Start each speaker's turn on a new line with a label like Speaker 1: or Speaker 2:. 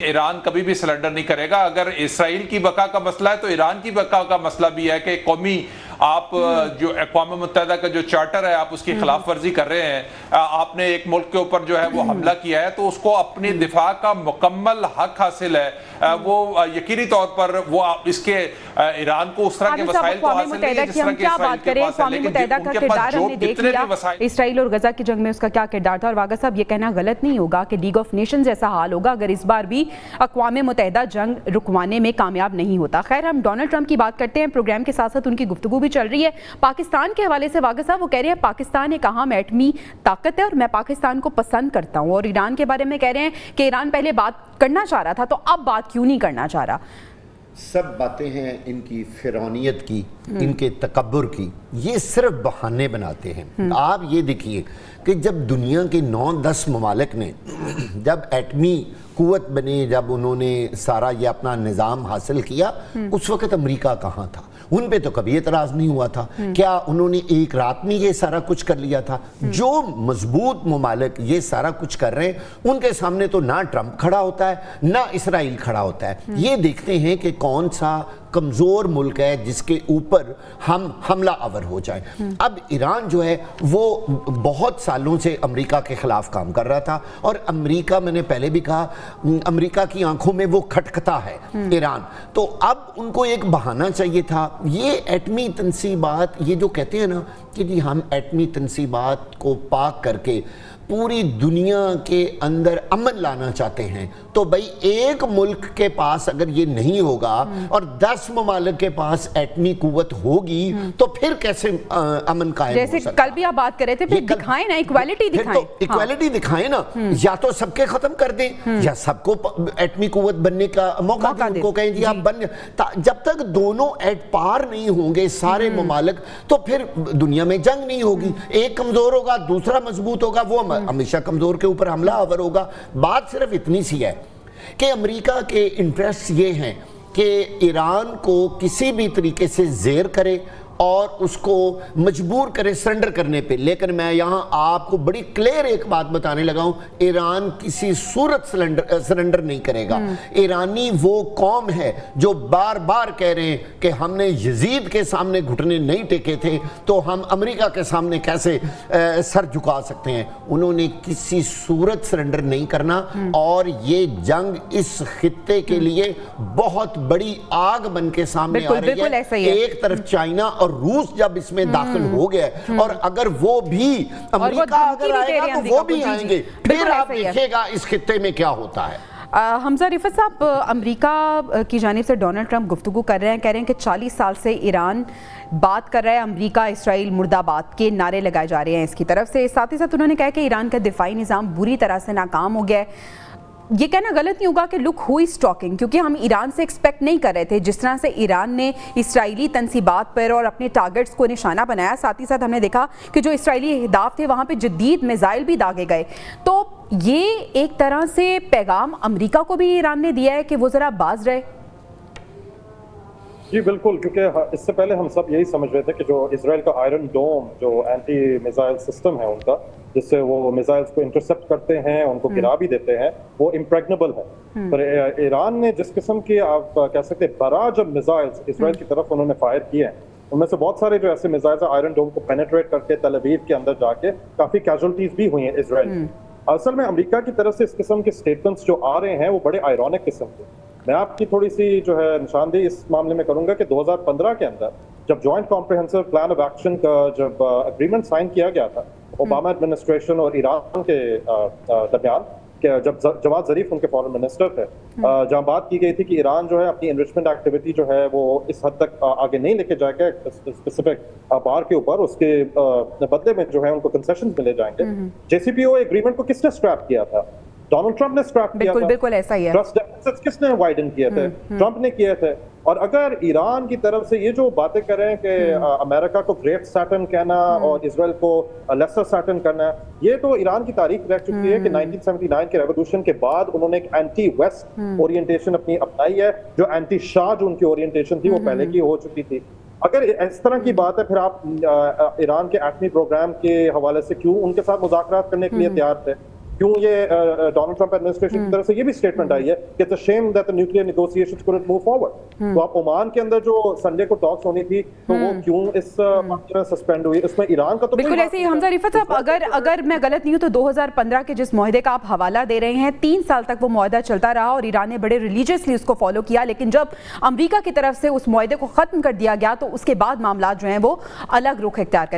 Speaker 1: Iran कभी भी surrender नहीं करेगा। अगर इसराइल की बका का मसला है तो ईरान की बका का मसला भी है कि कौमी आप जो अक़वाम मुत्तहिदा का जो चार्टर है आप उसकी खिलाफ वर्जी कर रहे हैं। आपने एक मुल्क के ऊपर जो है वो हमला किया है तो उसको अपनी दिफा का मुकम्मल हक हासिल है। वो यकीनी तौर पर वो इसके ईरान को उस तरह के वसाइल तो हासिल नहीं है जिस तरह के इसराइल के पास है, लेकिन उनके पास जो कितने भी वसाइल।
Speaker 2: इसराइल और गजा की जंग में उसका क्या किरदार था। और वागा साहब ये कहना गलत नहीं होगा कि लीग ऑफ नेशंस जैसा हाल होगा अगर इस बार भी अक़वाम मुत्तहिदा जंग रुकवाने में कामयाब नहीं होता। खैर हम डोनाल्ड ट्रंप की बात करते हैं, प्रोग्राम के साथ साथ उनकी गुफ्तगू भी चल रही है पाकिस्तान के हवाले से। वागा साहब वो कह रहे हैं पाकिस्तान एक अहम एटमी ताकत है और मैं पाकिस्तान को पसंद करता हूँ, और ईरान के बारे में कह रहे हैं कि ईरान पहले बात करना चाह रहा था तो अब बात क्यों नहीं करना चाह रहा।
Speaker 3: सब बातें हैं इनकी फिरौनियत की, इनके तकब्बुर की, ये सिर्फ बहाने बनाते हैं। आप ये देखिए कि जब दुनिया के 9-10 ममालिक ने जब एटमी कुव्वत बने, जब उन्होंने सारा ये अपना निज़ाम हासिल किया, उस वक़्त अमेरिका कहाँ था? उन पे तो कभी एतराज़ नहीं हुआ था। क्या उन्होंने एक रात में ये सारा कुछ कर लिया था? जो मजबूत ममालिक ये सारा कुछ कर रहे हैं उनके सामने तो ना ट्रंप खड़ा होता है ना इसराइल खड़ा होता है। ये देखते हैं कि कौन सा कमज़ोर मुल्क है जिसके ऊपर हम हमला आवर हो जाए। अब ईरान जो है वो बहुत सालों से अमेरिका के ख़िलाफ़ काम कर रहा था, और अमेरिका, मैंने पहले भी कहा, अमेरिका की आंखों में वो खटखता है ईरान। तो अब उनको एक बहाना चाहिए था। ये एटमी तनसीबात, ये जो कहते हैं ना कि जी हम एटमी तनसीबात को पाक करके पूरी दुनिया के अंदर अमन लाना चाहते हैं, तो भाई एक मुल्क के पास अगर ये नहीं होगा और 10 ममालिक के पास एटमी कुव्वत होगी तो फिर कैसे अमन कायम हो सकता है?
Speaker 2: जैसे कल भी आप बात कर रहे थे, फिर दिखाएं ना, इक्वालिटी दिखाएं।
Speaker 3: तो इक्वालिटी दिखाएं ना, या तो सबके खत्म कर दें या सबको एटमी कुव्वत बनने का मौका दें। उनको कहें जी आप बन, जब तक दोनों एट पार नहीं होंगे सारे ममालिक तो फिर दुनिया में जंग नहीं होगी। एक कमजोर होगा, दूसरा मजबूत होगा, वो हमेशा कमजोर के ऊपर हमला आवर होगा। बात सिर्फ इतनी सी है कि अमेरिका के इंटरेस्ट ये हैं कि ईरान को किसी भी तरीके से जेर करे और उसको मजबूर करे सरेंडर करने पे। लेकिन मैं यहाँ आपको बड़ी क्लियर एक बात बताने लगा हूँ, ईरान किसी सूरत सरेंडर नहीं करेगा। ईरानी वो कौम है जो बार बार कह रहे हैं कि हमने यजीद के सामने घुटने नहीं टेके थे तो हम अमेरिका के सामने कैसे सर झुका सकते हैं। उन्होंने किसी सूरत सरेंडर नहीं करना, और ये जंग इस खित्ते के लिए बहुत बड़ी आग बन के सामने आ रही है। एक तरफ चाइना और रूस जब इसमें दाखिल हो गया, और अगर वो भी अमेरिका अगर आएगा तो वो भी आएंगे, फिर आप देखिएगा इस खित्ते में क्या होता है।
Speaker 2: हमजा रिफत साहब, अमेरिका की जानिब से डोनाल्ड ट्रंप गुफ्तगू कर रहे हैं, कह रहे हैं कि 40 साल से ईरान बात कर रहा है, अमेरिका इसराइल मुर्दाबाद के नारे लगाए जा रहे हैं इसकी तरफ से। साथ ही साथ उन्होंने कहा कि ईरान का दिफाई निज़ाम बुरी तरह से नाकाम हो गया है। ये कहना गलत नहीं होगा कि लुक हुई स्टॉकिंग, क्योंकि हम ईरान से एक्सपेक्ट नहीं कर रहे थे जिस तरह से ईरान ने इसराइली तनसीबात पर और अपने टारगेट्स को निशाना बनाया। साथ ही साथ हमने देखा कि जो इसराइली अहदाफ थे वहाँ पे जदीद मिसाइल भी दागे गए। तो ये एक तरह से पैगाम अमेरिका को भी ईरान ने दिया है कि वो ज़रा बाज रहे।
Speaker 4: जी बिल्कुल, क्योंकि इससे पहले हम सब यही समझ रहे थे कि जो इसराइल का आयरन डोम, जो एंटी मिसाइल सिस्टम है उनका, जिससे वो मिसाइल्स को इंटरसेप्ट करते हैं, उनको गिरा भी देते हैं, वो इम्प्रेग्नेबल है। पर ईरान ने जिस किस्म की, आप कह सकते हैं, बराज ऑफ मिसाइल्स इसराइल की तरफ उन्होंने फायर किए हैं, उनमें से बहुत सारे जो ऐसे मिसाइल्स आयरन डोम को पेनिट्रेट करके तल अवीव के अंदर जाके काफी कैजुअल्टीज भी हुई हैं इसराइल। असल में अमेरिका की तरफ से इस किस्म के स्टेटमेंट्स जो आ रहे हैं वो बड़े आयरॉनिक किस्म के। मैं आपकी थोड़ी सी जो है निशानदेही इस मामले में करूंगा कि 2015 के अंदर जब joint comprehensive plan of action का जब एग्रीमेंट साइन किया गया था ओबामा एडमिनिस्ट्रेशन और ईरान के दरमियान, जब जवाद ज़रीफ उनके फॉरेन मिनिस्टर थे, जहाँ बात की गई थी कि ईरान जो है अपनी इन्रिचमेंट एक्टिविटी जो है वो इस हद तक आगे नहीं लेके जाएगा स्पेसिफिक बार के ऊपर, उसके बदले में जो है उनको कंसेशन मिले जाएंगे। JCPOA एग्रीमेंट को किसने स्क्रैप किया था? डोनाल्ड ट्रंप ने स्क्रैप किया था।
Speaker 2: बिल्कुल ऐसा ही है।
Speaker 4: ट्रस्ट डेफिसिट्स किसने वाइडन किए थे? ट्रंप ने किए थे। और अगर ईरान की तरफ से ये जो बातें कर रहे हैं कि अमेरिका को ग्रेट सैटर्न कहना और इजराइल को लेसर सैटर्न करना, ये तो ईरान की तारीख रह चुकी है कि 1979 के रेवोल्यूशन के बाद उन्होंने एक एंटी वेस्ट ओरिएंटेशन अपनी अपनाई है, जो एंटी शाह जो उनकी ओरिएंटेशन थी वो पहले की हो चुकी थी। अगर इस तरह की बात है, फिर आप ईरान के एटमी प्रोग्राम के हवाले से क्यों उनके साथ मुज़ाकरात करने के लिए तैयार थे? क्यों ये डोनाल्ड ट्रंप एडमिनिस्ट्रेशन की तरफ से ये भी स्टेटमेंट आई है कि it's a shame that the nuclear negotiations couldn't move forward. तो आप ओमान के अंदर जो संडे को टॉक्स होनी थी तो वो क्यों इस मामले में सस्पेंड हुई? इसमें ईरान का तो
Speaker 2: बिल्कुल ऐसे ही हमजा रिफत साहब, अगर मैं गलत नहीं हूं तो 2015 के जिस मुआहदे का आप हवाला दे रहे हैं 3 साल तक वो मुआहदा चलता रहा और ईरान ने बड़े रिलीजियसली उसको फॉलो किया, लेकिन जब अमेरिका की तरफ से उस मुआहदे को खत्म कर दिया गया तो उसके बाद मामला जो हैं वो अलग रुख इख्तियार कर गए।